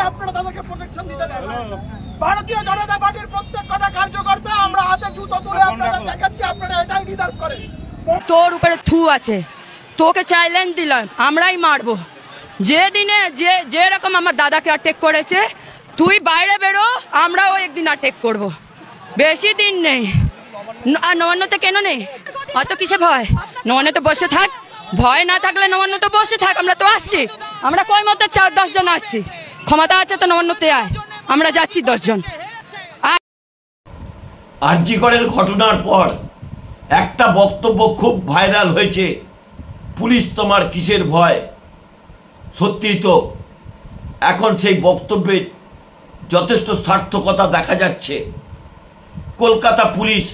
আপনারা তাদেরকে প্রোটেকশন দিতে দেন। ভারতীয় জনতা পার্টির প্রত্যেকটা কার্যকর্তা আমরা হাতে জুতো তুলে আপনারা দেখাচ্ছি, আপনারা এটাই ডিজার্ভ করেন। তোর উপরে থু আছে, তোকে চ্যালেঞ্জ দিলাম, আমরাই মারবো। যেদিনে যেরকম আমার দাদাকে অ্যাটেক করেছে, তুই বাইরে বেরো, আমরাও একদিন অ্যাটেক করব। বেশি দিন নেই। আর নবান্নতে কেন নেই? অত কিসে ভয়? নবান্নতে বসে থাক, ভয় না থাকলে নবান্নতে বসে থাক। আমরা তো আসছি, আমরা কই মতো 4-10 জন আসছি। ক্ষমতা আছে তো নবান্নতে আয়, আমরা যাচ্ছি 10 জন। আরজিকরের ঘটনার পর একটা বক্তব্য খুব ভাইরাল হয়েছে, পুলিশ তোমার কিসের ভয়। সত্যি তো এখন সেই বক্তব্যের যথেষ্ট সার্থকতা দেখা যাচ্ছে। কলকাতা পুলিশ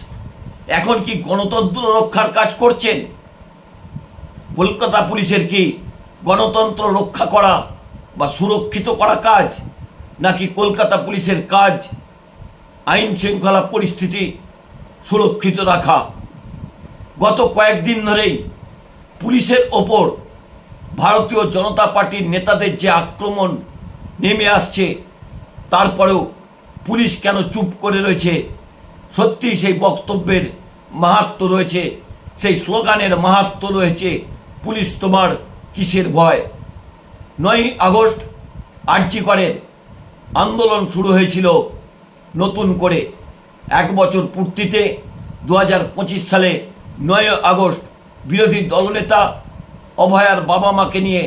এখন কি গণতন্ত্র রক্ষার কাজ করছেন? কলকাতা পুলিশের কি গণতন্ত্র রক্ষা করা বা সুরক্ষিত করা কাজ, নাকি কলকাতা পুলিশের কাজ আইন শৃঙ্খলা পরিস্থিতি সুরক্ষিত রাখা? গত কয়েকদিন ধরেই পুলিশের ওপর ভারতীয় জনতা পার্টির নেতাদের যে আক্রমণ নেমে আসছে, তারপরেও পুলিশ কেন চুপ করে রয়েছে? সত্যিই সেই বক্তব্যের মাহাত্ম্য রয়েছে, সেই স্লোগানের মাহাত্ম্য রয়েছে, পুলিশ তোমার কিসের ভয়। 9ই আগস্ট আরজিকরের আন্দোলন শুরু হয়েছিল নতুন করে। 1 বছর পূর্তিতে 2025 সালে 9ই আগস্ট বিরোধী দলনেতা অভয়ার বাবা মাকে নিয়ে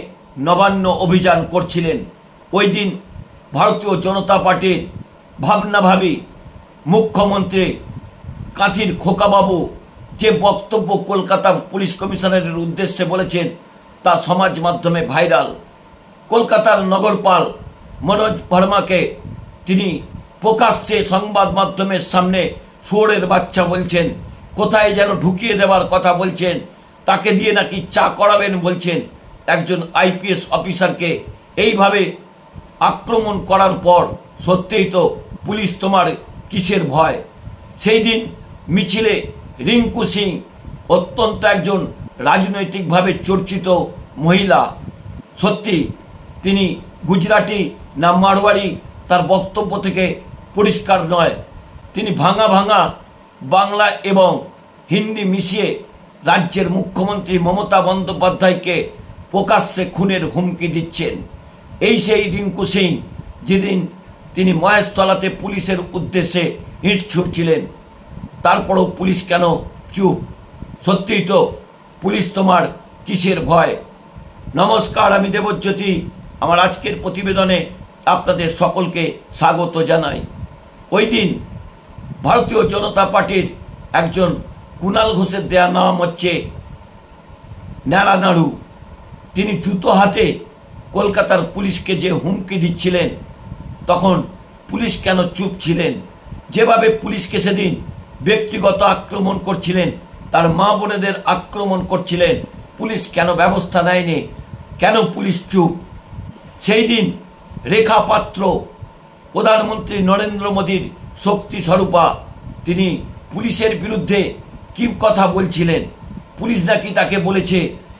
নবান্ন অভিযান করছিলেন। ওই দিন ভারতীয় জনতা পার্টির ভাবনাভাবী মুখ্যমন্ত্রী কাঁথির খোকাবাবু যে বক্তব্য কলকাতা পুলিশ কমিশনারের উদ্দেশ্যে বলেছেন, তা সমাজ মাধ্যমে ভাইরাল। কলকাতার নগরপাল মনোজ ভার্মাকে তিনি প্রকাশ্যে সংবাদ মাধ্যমের সামনে শুয়োরের বাচ্চা বলছেন, কোথায় যেন ঢুকিয়ে দেওয়ার কথা বলছেন, তাকে দিয়ে নাকি চা করাবেন বলছেন। একজন আইপিএস অফিসারকে এইভাবে আক্রমণ করার পর সত্যিই তো পুলিশ তোমার কিসের ভয়। সেই দিন মিছিলে রিঙ্কু সিং, অত্যন্ত একজন রাজনৈতিকভাবে চর্চিত মহিলা, সত্যি তিনি গুজরাটি না মারওয়াড়ি তার বক্তব্য থেকে পরিষ্কার নয়। তিনি ভাঙা ভাঙা বাংলা এবং হিন্দি মিশিয়ে রাজ্যের মুখ্যমন্ত্রী মমতা বন্দ্যোপাধ্যায়কে প্রকাশ্যে খুনের হুমকি দিচ্ছেন। এই সেই রিঙ্কু সিং যেদিন তিনি মহেশতলাতে পুলিশের উদ্দেশ্যে ইট ছুড়ছিলেন, তারপরও পুলিশ কেন চুপ? সত্যিই তো পুলিশ তোমার কিসের ভয়। নমস্কার, আমি দেবজ্যোতি। আমার আজকের প্রতিবেদনে আপনাদের সকলকে স্বাগত জানাই। ওই দিন ভারতীয় জনতা পার্টির একজন কুণাল ঘোষের দেয়া নাম হচ্ছে ন্যাড়া নাড়ু। তিনি জুতো হাতে কলকাতার পুলিশকে যে হুমকি দিচ্ছিলেন, তখন পুলিশ কেন চুপ ছিলেন? যেভাবে পুলিশকে সেদিন ব্যক্তিগত আক্রমণ করছিলেন, তার মা বোনেদের আক্রমণ করছিলেন, পুলিশ কেন ব্যবস্থা নেয়নি? কেন পুলিশ চুপ? সেই দিন রেখা পাত্র, প্রধানমন্ত্রী নরেন্দ্র মোদীর শক্তি স্বরূপা, তিনি পুলিশের বিরুদ্ধে কি কথা বলছিলেন? পুলিশ নাকি তাকে বলেছে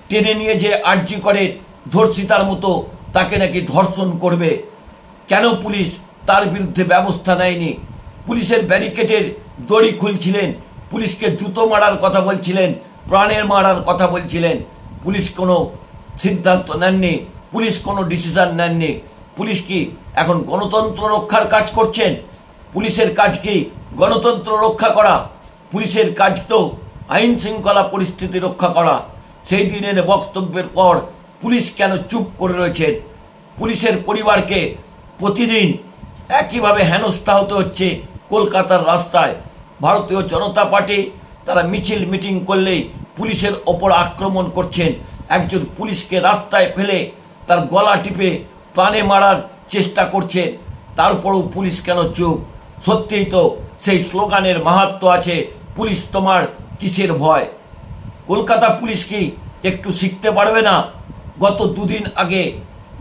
টেনে নিয়ে যে আরজিকরের ধর্ষিতার মতো তাকে নাকি ধর্ষণ করবে। কেন পুলিশ তার বিরুদ্ধে ব্যবস্থা নেয়নি? পুলিশের ব্যারিকেডের দড়ি খুলছিলেন, পুলিশকে জুতো মারার কথা বলছিলেন, প্রাণের মারার কথা বলছিলেন। পুলিশ কোনো সিদ্ধান্ত নেননি, পুলিশ কোনো ডিসিশন নেননি। পুলিশ কি এখন গণতন্ত্র রক্ষার কাজ করছেন? পুলিশের কাজ কি গণতন্ত্র রক্ষা করা? পুলিশের কাজ তো আইন শৃঙ্খলা পরিস্থিতি রক্ষা করা। সেই দিনের বক্তব্যের পর পুলিশ কেন চুপ করে রয়েছেন? পুলিশের পরিবারকে প্রতিদিন একইভাবে হেনস্থা হতে হচ্ছে কলকাতার রাস্তায়। ভারতীয় জনতা পার্টি তারা মিছিল মিটিং করলেই পুলিশের ওপর আক্রমণ করছেন। একজন পুলিশকে রাস্তায় ফেলে তার গলা টিপে প্রাণে মারার চেষ্টা করছেন, তারপরও পুলিশ কেন চুপ? সত্যিই তো সেই স্লোগানের মাহাত্ম্য আছে, পুলিশ তোমার কিসের ভয়। কলকাতা পুলিশ কি একটু শিখতে পারবে না? গত 2 দিন আগে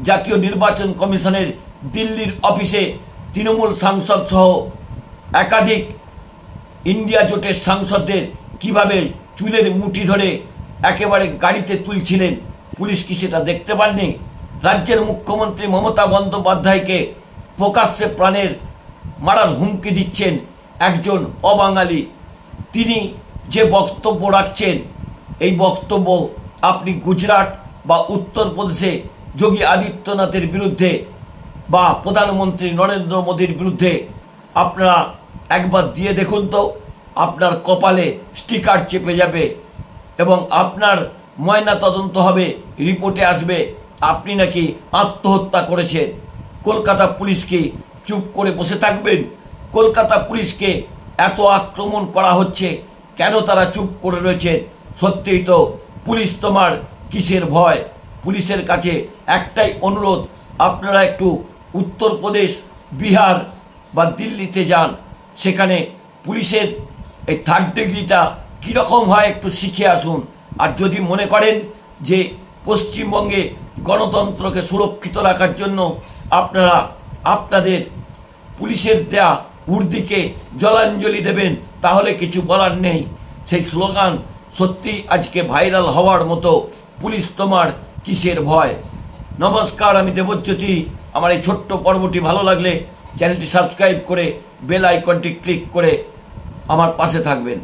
জাতীয় নির্বাচন কমিশনের দিল্লির অফিসে তৃণমূল সাংসদ সহ একাধিক ইন্ডিয়া জোটের সাংসদদের কিভাবে চুলের মুঠি ধরে একেবারে গাড়িতে তুলছিলেন, পুলিশ কি সেটা দেখতে পাননি? রাজ্যের মুখ্যমন্ত্রী মমতা বন্দ্যোপাধ্যায়কে প্রকাশ্যে প্রাণের মারার হুমকি দিচ্ছেন একজন অবাঙালি। তিনি যে বক্তব্য রাখছেন, এই বক্তব্য আপনি গুজরাট বা উত্তরপ্রদেশে যোগী আদিত্যনাথের বিরুদ্ধে বা প্রধানমন্ত্রী নরেন্দ্র মোদীর বিরুদ্ধে আপনারা একবার দিয়ে দেখুন তো, আপনার কপালে স্টিকার চেপে যাবে এবং আপনার ময়না তদন্ত হবে, রিপোর্টে আসবে আপনি নাকি আত্মহত্যা করেছেন। কলকাতা পুলিশ কি চুপ করে বসে থাকবেন? কলকাতা পুলিশকে এত আক্রমণ করা হচ্ছে, কেন তারা চুপ করে রয়েছেন? সত্যিই তো পুলিশ তোমার কিসের ভয়? পুলিশের কাছে একটাই অনুরোধ, আপনারা একটু উত্তরপ্রদেশ, বিহার বা দিল্লিতে যান, সেখানে পুলিশের এই 3rd ডিগ্রিটা কীরকম হয় একটু শিখে আসুন। আর যদি মনে করেন যে পশ্চিমবঙ্গে গণতন্ত্রকে সুরক্ষিত রাখার জন্য আপনারা আপনাদের পুলিশের দেয়া উর্দিকে জলাঞ্জলি দেবেন, তাহলে কিছু বলার নেই। সেই স্লোগান সত্যি আজকে ভাইরাল হওয়ার মতো, পুলিশ তোমার কিসের ভয়। নমস্কার, আমি দেবজ্যোতি। আমার এই ছোট্ট পর্বটি ভালো লাগলে চ্যানেলটি সাবস্ক্রাইব করে বেল আইকনটি ক্লিক করে আমার পাশে থাকবেন।